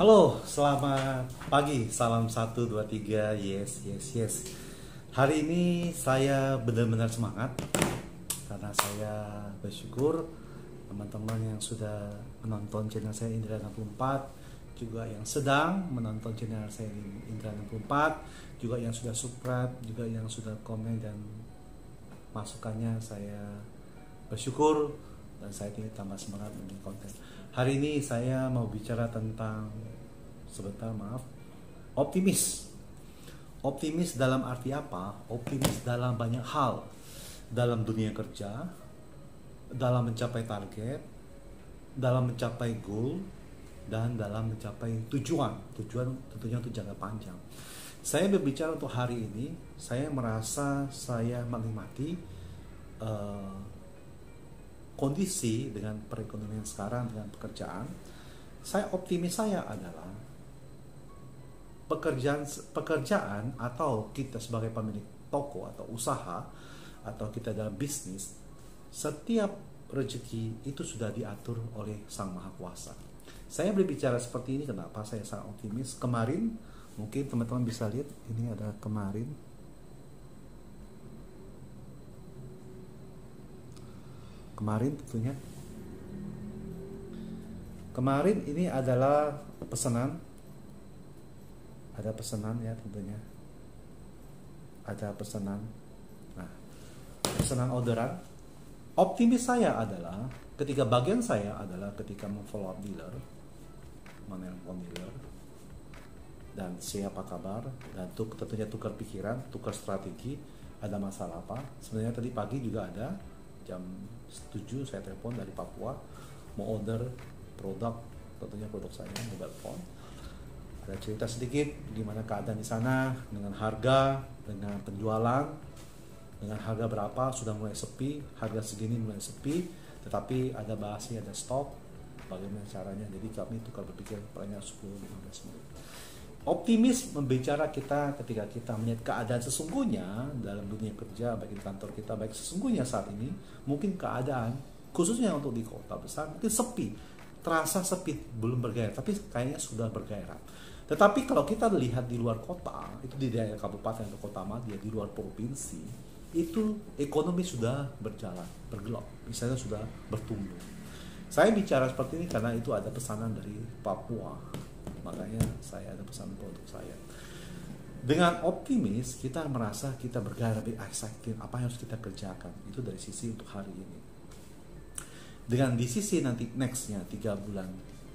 Halo, selamat pagi. Salam 1, 2, 3. Yes, yes, yes. Hari ini saya benar-benar semangat karena saya bersyukur teman-teman yang sudah menonton channel saya Indra 64, juga yang sedang menonton channel saya Indra 64, juga yang sudah subscribe, juga yang sudah komen dan masukannya saya bersyukur dan saya ini tambah semangat membuat konten. Hari ini saya mau bicara tentang optimis. Optimis dalam arti apa? Optimis dalam banyak hal. Dalam dunia kerja, dalam mencapai target, dalam mencapai goal, dan dalam mencapai tujuan. Tujuan tentunya untuk jangka panjang. Saya berbicara untuk hari ini, saya merasa saya menikmati kondisi dengan perekonomian sekarang, dengan pekerjaan. Saya optimis saya adalah pekerjaan atau kita sebagai pemilik toko atau usaha atau kita dalam bisnis, setiap rezeki itu sudah diatur oleh Sang Maha Kuasa. Saya berbicara seperti ini kenapa saya sangat optimis. Kemarin mungkin teman-teman bisa lihat, ini ada kemarin tentunya. Kemarin ini adalah pesanan. Ada pesanan ya tentunya. Ada pesanan. Nah, pesanan orderan. Optimis saya adalah ketika bagian saya adalah ketika memfollow up dealer, menelpon dealer dan siapa kabar, dan tentunya tukar pikiran, tukar strategi, ada masalah apa. Sebenarnya tadi pagi juga ada jam 7 saya telepon dari Papua mau order produk, tentunya produk saya mobile phone. Ada cerita sedikit gimana keadaan di sana dengan harga, dengan penjualan, dengan harga berapa sudah mulai sepi, harga segini mulai sepi, tetapi ada bahasnya, ada stok, bagaimana caranya. Jadi kami tukar berpikir paling 10-15 menit. Optimis membicara kita ketika kita melihat keadaan sesungguhnya dalam dunia kerja, baik di kantor kita, baik sesungguhnya saat ini mungkin keadaan khususnya untuk di kota besar mungkin sepi, terasa sepi, belum bergairah, tapi kayaknya sudah bergairah. Tetapi kalau kita lihat di luar kota, itu di daerah kabupaten atau kota madya, di luar provinsi, itu ekonomi sudah berjalan, bergelap, misalnya sudah bertumbuh. Saya bicara seperti ini karena itu ada pesanan dari Papua. Makanya saya ada pesan produk saya. Dengan optimis kita merasa kita bergairah, lebih excited apa yang harus kita kerjakan. Itu dari sisi untuk hari ini. Dengan di sisi nanti nextnya 3 bulan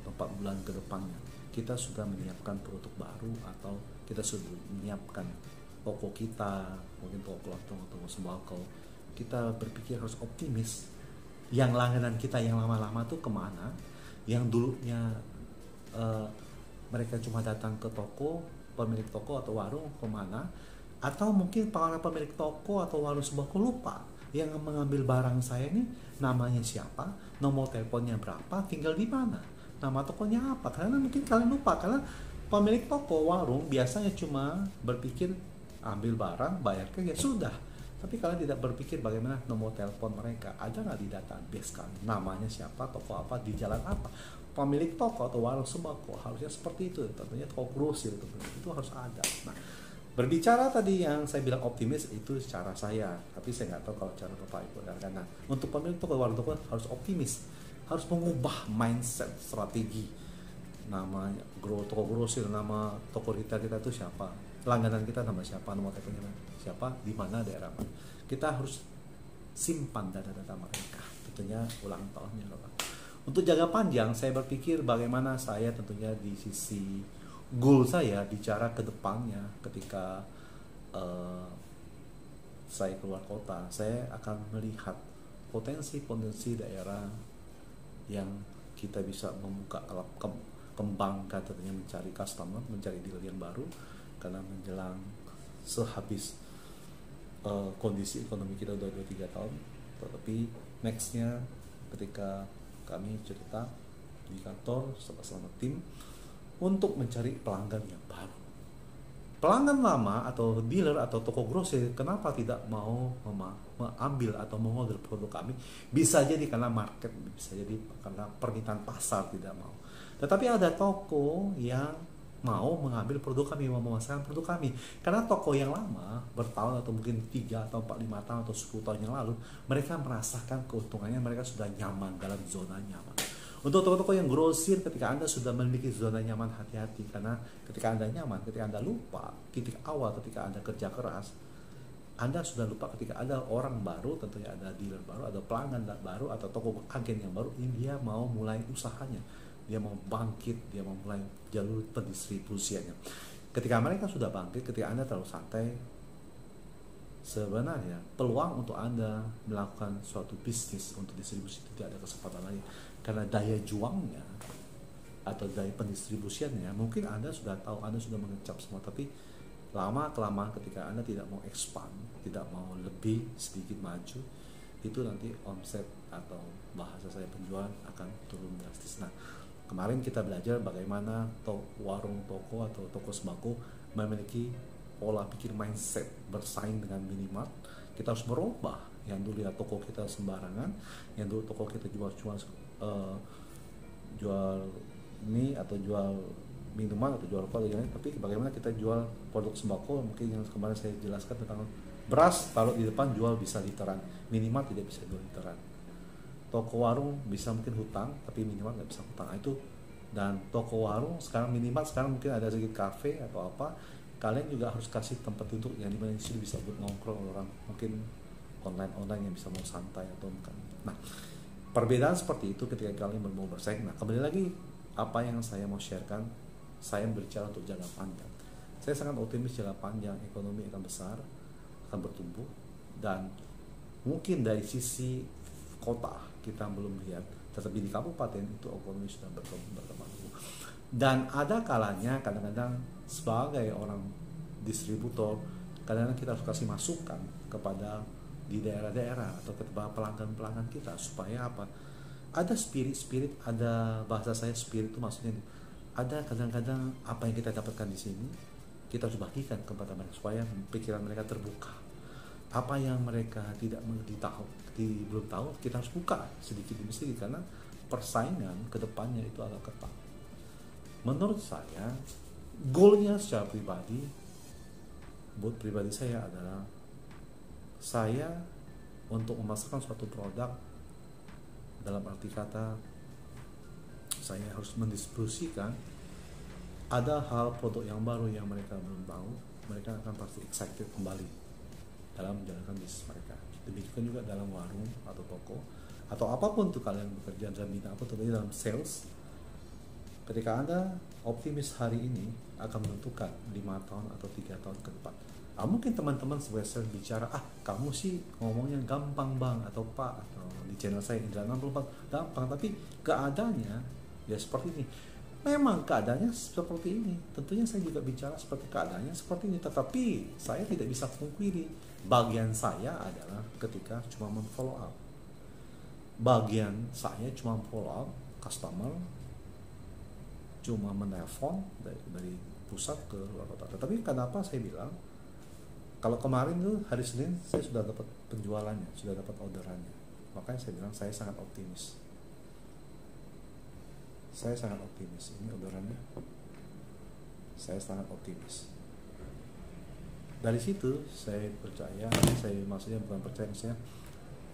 atau 4 bulan ke depannya, kita sudah menyiapkan produk baru atau kita sudah menyiapkan toko kita, mungkin toko kelontong atau sembako. Kita berpikir harus optimis. Yang langganan kita yang lama-lama tuh kemana? Yang dulunya mereka cuma datang ke toko, pemilik toko atau warung kemana, atau mungkin para pemilik toko atau warung sembako lupa yang mengambil barang saya ini namanya siapa, nomor teleponnya berapa, tinggal di mana, nama tokonya apa. Karena mungkin kalian lupa, karena pemilik toko warung biasanya cuma berpikir ambil barang, bayar ya sudah. Tapi kalian tidak berpikir bagaimana nomor telepon mereka, ada nggak di database kan, namanya siapa, toko apa, di jalan apa. Pemilik toko atau warung sembako harusnya seperti itu, tentunya toko grosir itu harus ada. Nah, berbicara tadi yang saya bilang optimis itu cara saya, tapi saya nggak tahu kalau cara Bapak Ibu. Karena untuk pemilik toko warung toko harus optimis, harus mengubah mindset, strategi. Namanya toko grosir, nama toko kita itu siapa, langganan kita nama siapa, nomor teleponnya siapa, di mana daerah mana. Kita harus simpan data-data mereka, tentunya ulang tahunnya Bapak. Untuk jangka panjang saya berpikir bagaimana saya tentunya di sisi goal saya bicara ke depannya ketika saya keluar kota, saya akan melihat potensi daerah yang kita bisa membuka, kembangkan, tentunya mencari customer, mencari dealer yang baru, karena menjelang sehabis kondisi ekonomi kita udah 2-3 tahun. Tetapi nextnya ketika kami cerita di kantor sama tim untuk mencari pelanggan yang baru. Pelanggan lama atau dealer atau toko grosir kenapa tidak mau mengambil atau mengorder produk kami? Bisa jadi karena market, bisa jadi karena permintaan pasar tidak mau. Tetapi ada toko yang mau mengambil produk kami, mau memasarkan produk kami. Karena toko yang lama, bertahun atau mungkin 3 atau 4, 5 tahun atau 10 tahun yang lalu, mereka merasakan keuntungannya, mereka sudah nyaman dalam zona nyaman. Untuk toko-toko yang grosir, ketika Anda sudah memiliki zona nyaman, hati-hati. Karena ketika Anda nyaman, ketika Anda lupa titik awal ketika Anda kerja keras, Anda sudah lupa ketika ada orang baru, tentunya ada dealer baru, ada pelanggan baru, atau toko agen yang baru, ini dia mau mulai usahanya, dia mau bangkit, dia mau mulai jalur pendistribusiannya. Ketika mereka sudah bangkit, ketika Anda terlalu santai, sebenarnya peluang untuk Anda melakukan suatu bisnis untuk distribusi tidak ada kesempatan lagi, karena daya juangnya atau daya pendistribusiannya mungkin Anda sudah tahu, Anda sudah mengecap semua, tapi lama kelamaan ketika Anda tidak mau expand, tidak mau lebih sedikit maju, itu nanti omset atau bahasa saya penjualan akan turun drastis. Nah, kemarin kita belajar bagaimana warung toko atau toko sembako memiliki pola pikir mindset bersaing dengan minimart. Kita harus merubah yang dulu ya toko kita sembarangan, yang dulu toko kita jual mie atau jual minuman atau jual apa gitu, tapi bagaimana kita jual produk sembako. Mungkin yang kemarin saya jelaskan tentang beras, taruh di depan jual bisa literan, minimal tidak bisa jual literan. Toko warung bisa mungkin hutang, tapi minimal nggak bisa hutang. Itu. Dan toko warung sekarang minimal, sekarang mungkin ada sedikit kafe atau apa, kalian juga harus kasih tempat duduk yang dimana di sini bisa buat nongkrong orang, mungkin online yang bisa mau santai atau bukan. Nah, perbedaan seperti itu ketika kalian mau bersaing. Nah, kembali lagi apa yang saya mau sharekan, saya berbicara untuk jangka panjang. Saya sangat optimis jangka panjang ekonomi akan besar, akan bertumbuh, dan mungkin dari sisi kota kita belum lihat, tetapi di kabupaten itu ekonomi sudah berkembang. Dan ada kalanya kadang-kadang sebagai orang distributor, kadang-kadang kita harus kasih masukan kepada di daerah-daerah atau kepada pelanggan-pelanggan kita supaya apa? Ada spirit, ada bahasa saya spirit itu maksudnya ada kadang-kadang apa yang kita dapatkan di sini kita harus bagikan kepada mereka supaya pikiran mereka terbuka. Apa yang mereka tidak mengerti belum tahu, kita harus buka sedikit demi sedikit, karena persaingan kedepannya itu agak ketat. Menurut saya, goalnya secara pribadi, buat pribadi saya adalah saya untuk memasarkan suatu produk, dalam arti kata saya harus mendistribusikan, ada hal produk yang baru yang mereka belum tahu, mereka akan pasti excited kembali dalam menjalankan bisnis mereka. Demikian juga dalam warung atau toko atau apapun tuh kalian bekerja dalam bidang apa, terutama dalam sales. Ketika Anda optimis hari ini akan menentukan 5 tahun atau 3 tahun ke depan. Mungkin teman-teman sebagai sales bicara, kamu sih ngomongnya gampang bang, atau pak, atau di channel saya Indra 64 gampang, tapi keadaannya ya seperti ini. Memang keadaannya seperti ini, tentunya saya juga bicara seperti keadaannya seperti ini, tetapi saya tidak bisa pungkiri bagian saya adalah ketika cuma men-follow up. Bagian saya cuma follow up customer, cuma menelpon dari pusat ke luar kota. Tetapi kenapa saya bilang, kalau kemarin tuh hari Senin saya sudah dapat penjualannya, sudah dapat orderannya, makanya saya bilang saya sangat optimis. Saya sangat optimis, ini orderannya, saya sangat optimis. Dari situ saya percaya, saya maksudnya bukan percaya, maksudnya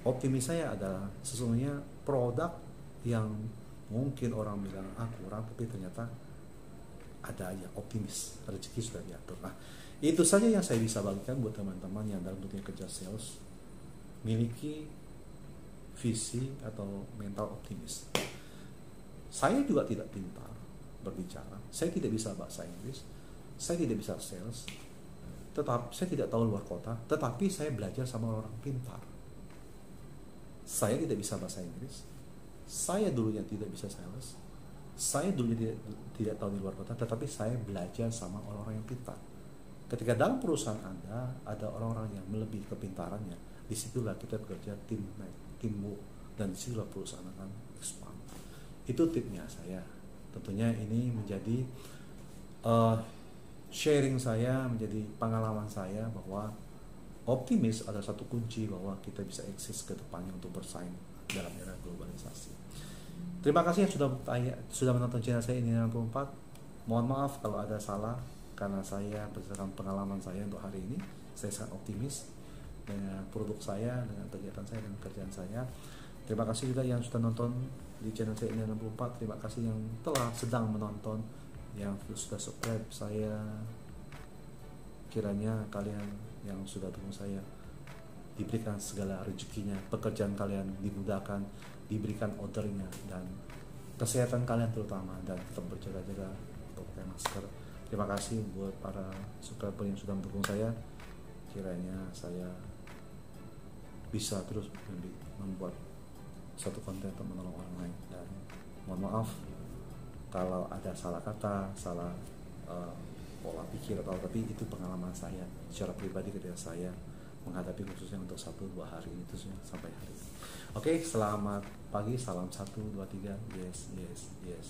optimis saya adalah sesungguhnya produk yang mungkin orang bilang kurang, tapi ternyata ada aja, optimis, rezeki sudah diatur. Nah, itu saja yang saya bisa bagikan buat teman-teman yang dalam dunia kerja sales, miliki visi atau mental optimis. Saya juga tidak pintar berbicara, saya tidak bisa bahasa Inggris, saya tidak bisa sales, saya tidak tahu luar kota, tetapi saya belajar sama orang pintar. Saya tidak bisa bahasa Inggris, saya dulunya tidak bisa sales, saya dulunya tidak tahu di luar kota, tetapi saya belajar sama orang-orang yang pintar. Ketika dalam perusahaan Anda ada orang-orang yang melebihi kepintarannya, disitulah kita bekerja teamwork, dan disitulah perusahaan akan expand. Itu tipnya saya. Tentunya ini menjadi sharing saya, menjadi pengalaman saya bahwa optimis adalah satu kunci bahwa kita bisa eksis ke depannya untuk bersaing dalam era globalisasi. Terima kasih yang sudah menonton channel saya ini 64. Mohon maaf kalau ada salah, karena saya berdasarkan pengalaman saya untuk hari ini, saya sangat optimis dengan produk saya, dengan kegiatan saya, dan kerjaan saya. Terima kasih juga yang sudah nonton di channel saya ini 64. Terima kasih yang telah sedang menonton, yang sudah subscribe saya. Kiranya kalian yang sudah dukung saya diberikan segala rezekinya, pekerjaan kalian dimudahkan, diberikan ordernya, dan kesehatan kalian terutama, dan tetap berjaga-jaga untuk pakai masker. Terima kasih buat para subscriber yang sudah mendukung saya. Kiranya saya bisa terus membuat satu konten untuk menolong orang lain, dan mohon maaf kalau ada salah kata, salah pola pikir, tapi itu pengalaman saya secara pribadi ketika saya menghadapi khususnya untuk 1-2 hari ini, terusnya sampai hari ini. Oke, selamat pagi, salam 1, 2, 3, yes, yes, yes.